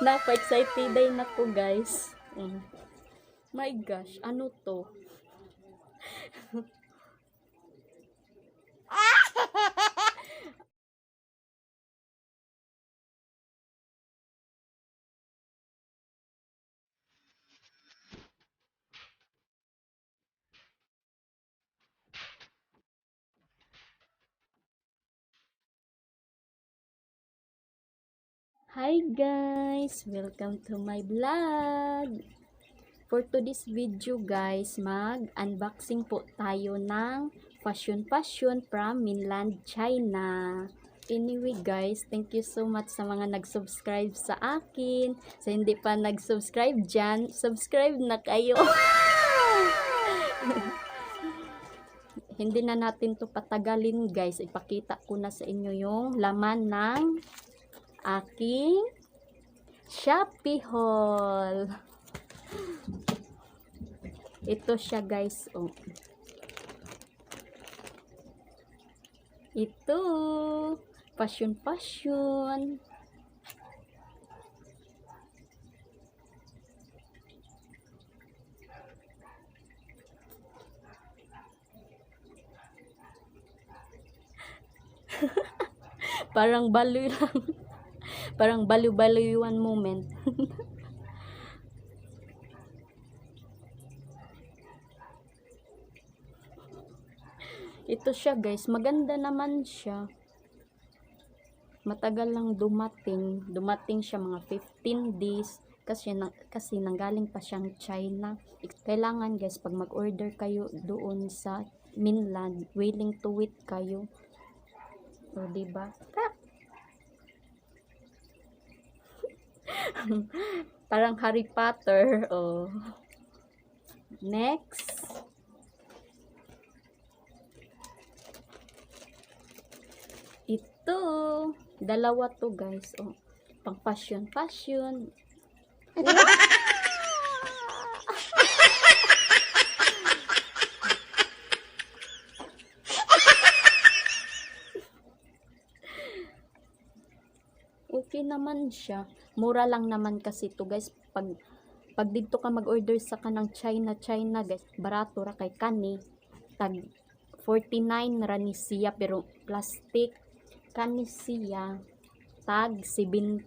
Napa-excited din ako, guys. My gosh, ano to? Hi guys! Welcome to my vlog! For today's video guys, mag-unboxing po tayo ng fashion from mainland China. Anyway guys, thank you so much sa mga nag-subscribe sa akin. Sa hindi pa nag-subscribe dyan, subscribe na kayo. Hindi na natin to patagalin guys. Ipakita ko na sa inyo yung laman ng aking Shopee haul. Ito siya guys. Oh. Ito. Fashion. Parang baloy lang. Parang baliw-baliyuan moment. Ito siya guys, maganda naman siya. Matagal lang dumating. Dumating siya mga 15 days kasi nanggaling pa siyang China. Kailangan guys pag mag-order kayo doon sa mainland, willing to wait kayo. O diba? Parang Harry Potter. Oh. Next. Ito. Dalawa to guys. Oh. Pang fashion. Okay naman siya. Mura lang naman kasi to guys. Pag dito ka mag-order sa kanang China guys, barato ra kay kani. Tag 49 ra ni siya pero plastic kani siya. Tag 89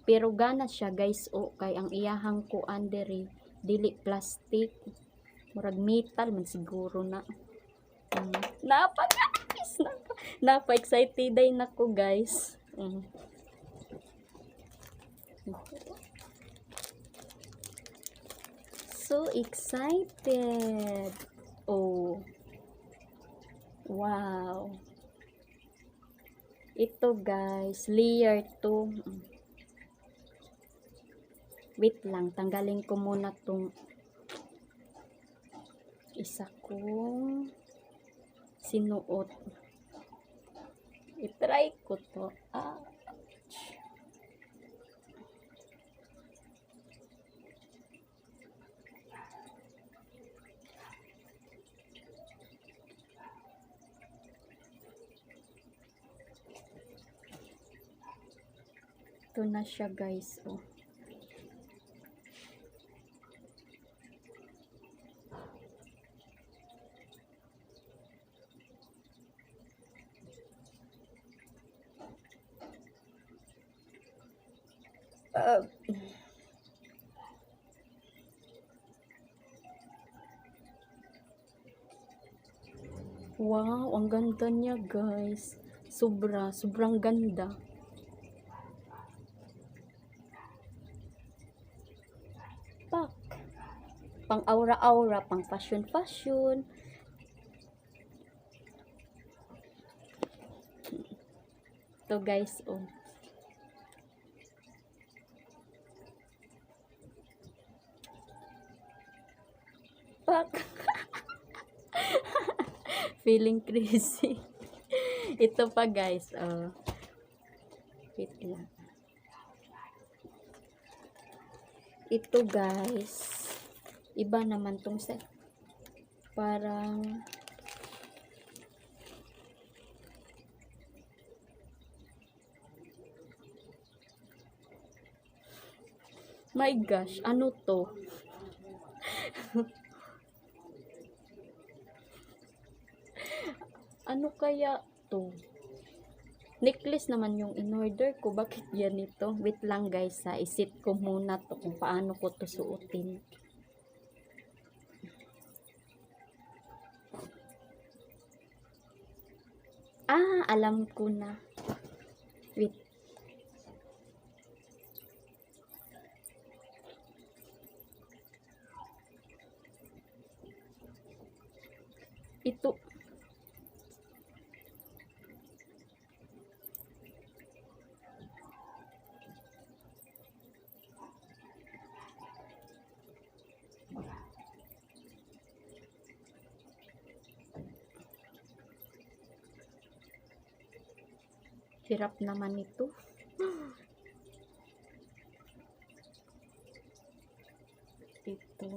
pero gana siya guys. O kay ang iyahang kuan diri dili plastic. Murag metal man siguro na. Napa-excited din ako guys. So excited. Oh. Wow. Ito guys, layer 2. Wait lang, tanggalin ko muna tong isa kong sinuot. I-try ko to. Ito na siya guys. Oh. Wow, ang ganda niya guys. Sobrang ganda. Pak. Pang aura-aura, pang fashion. Ito guys, oh. Pak. Feeling crazy. Ito pa guys, oh. Wait lang. Ito guys, iba naman tong set. Parang My gosh, ano to? Ano kaya to? Necklace naman yung in-order ko. Bakit yan ito? Wait lang guys ha. Isit ko muna to kung paano ko to suotin. Alam ko na. Wait. Ito. Hirap naman ito. Ito.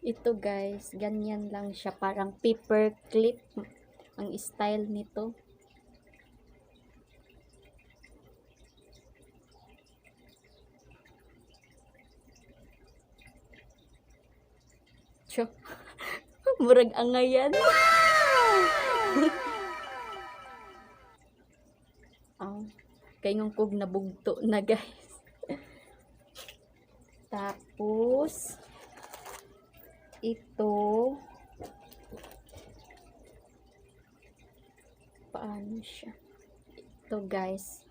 Ito guys, ganyan lang siya, parang paper clip ang style nito. Tiyo, murag angayan. Kay ng kog nabugto na guys. Tapos ito, paano siya? Ito guys,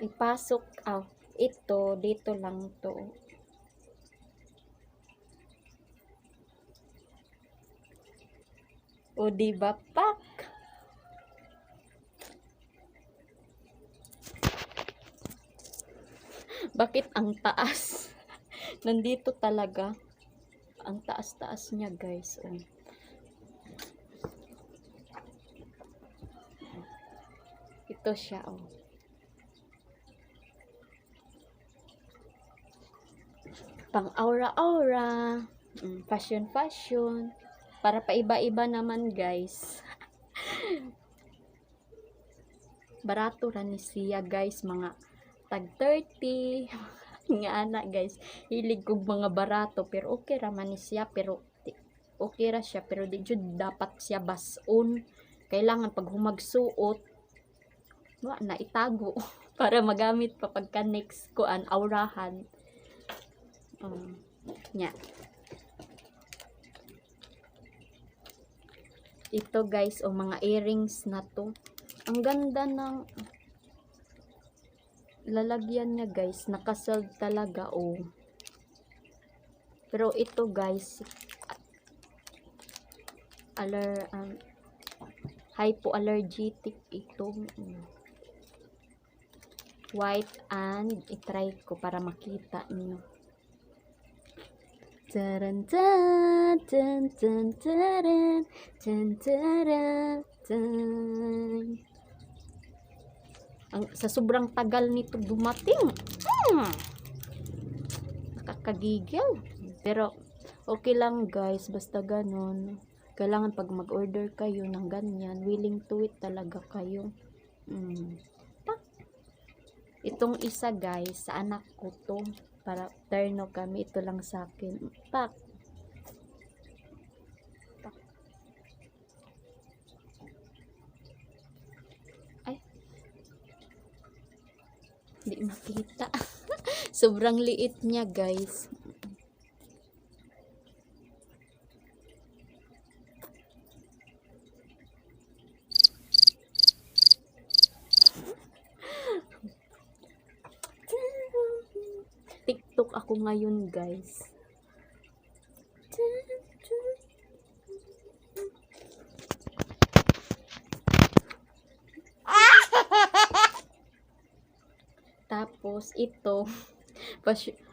ipasok, ito dito lang to. O diba pak? Bakit ang taas? Nandito talaga. Ang taas-taas niya guys. Ito siya pang aura-aura. Fashion. Para pa iba-iba naman guys. Barato ra ni siya guys. Mga tag 30. Nga anak guys, hilig kog mga barato pero okay ra man siya, pero okay ra siya, pero di jud dapat siya bason. Kailangan pag humagsuot na itago para magamit pa pagka next ko an aurahan. Nya. Ito guys, mga earrings na to. Ang ganda ng lalagyan niya guys, nakasold talaga pero ito guys, hypoallergenic ito. White, and itry ko para makita niyo. Taran tan tan tan taran tan taran tan. Sa sobrang tagal nito dumating, nakakagigil, pero okay lang guys, basta ganon. Kailangan pag mag-order kayo ng ganyan, willing to it talaga kayo. Itong isa guys, sa anak ko to, para terno kami, ito lang sa akin. Hindi makita. Sobrang liit niya guys. TikTok ako ngayon guys. Tapos ito,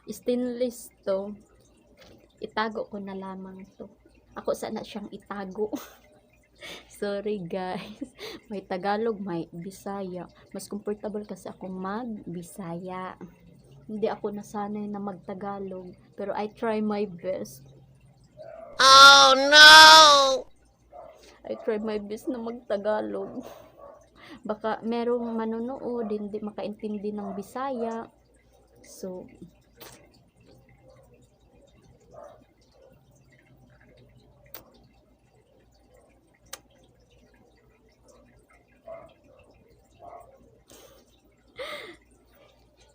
stainless to. Itago ko na lamang to. Ako sana siyang itago. Sorry guys. May Tagalog, may Bisaya. Mas comfortable kasi akong mag-Bisaya. Hindi ako nasanay na mag-Tagalog. Pero I try my best. Oh no! I try my best na mag-Tagalog. Baka merong manonood, hindi makaintindi ng Bisaya. So,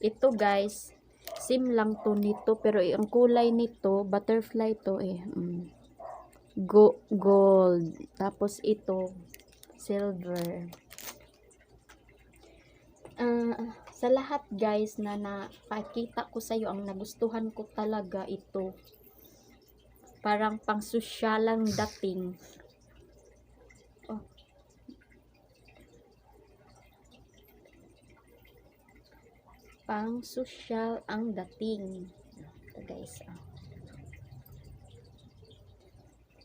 ito guys, same lang to nito, pero ang kulay nito, butterfly to eh. Gold. Tapos ito, silver. Sa lahat guys na napakita ko sa iyo, ang nagustuhan ko talaga ito. Parang pang sosyalang dating. Oh. Pang sosyal ang dating. Ito guys.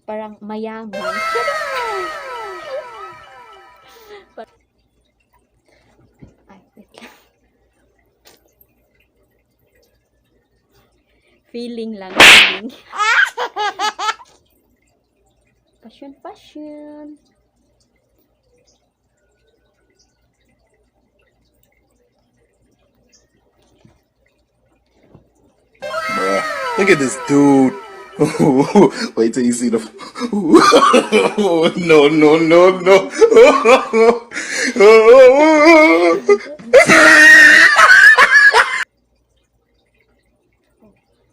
Parang mayaman. Ay, wait lang. Feeling lang. Feeling. Passion. Bruh, look at this dude. Wait till you see the. No, no, no, no.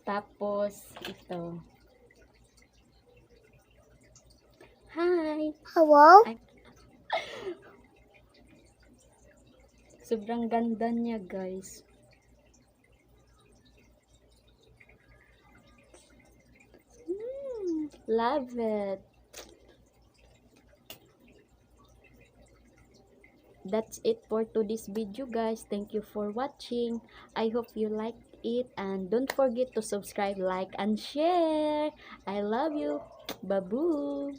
Tapos, ito. Hi! Hello? Ay. Sobrang ganda niya, guys. Love it. That's it for today's video, guys. Thank you for watching. I hope you liked it, and don't forget to subscribe, like, and share. I love you. Babu.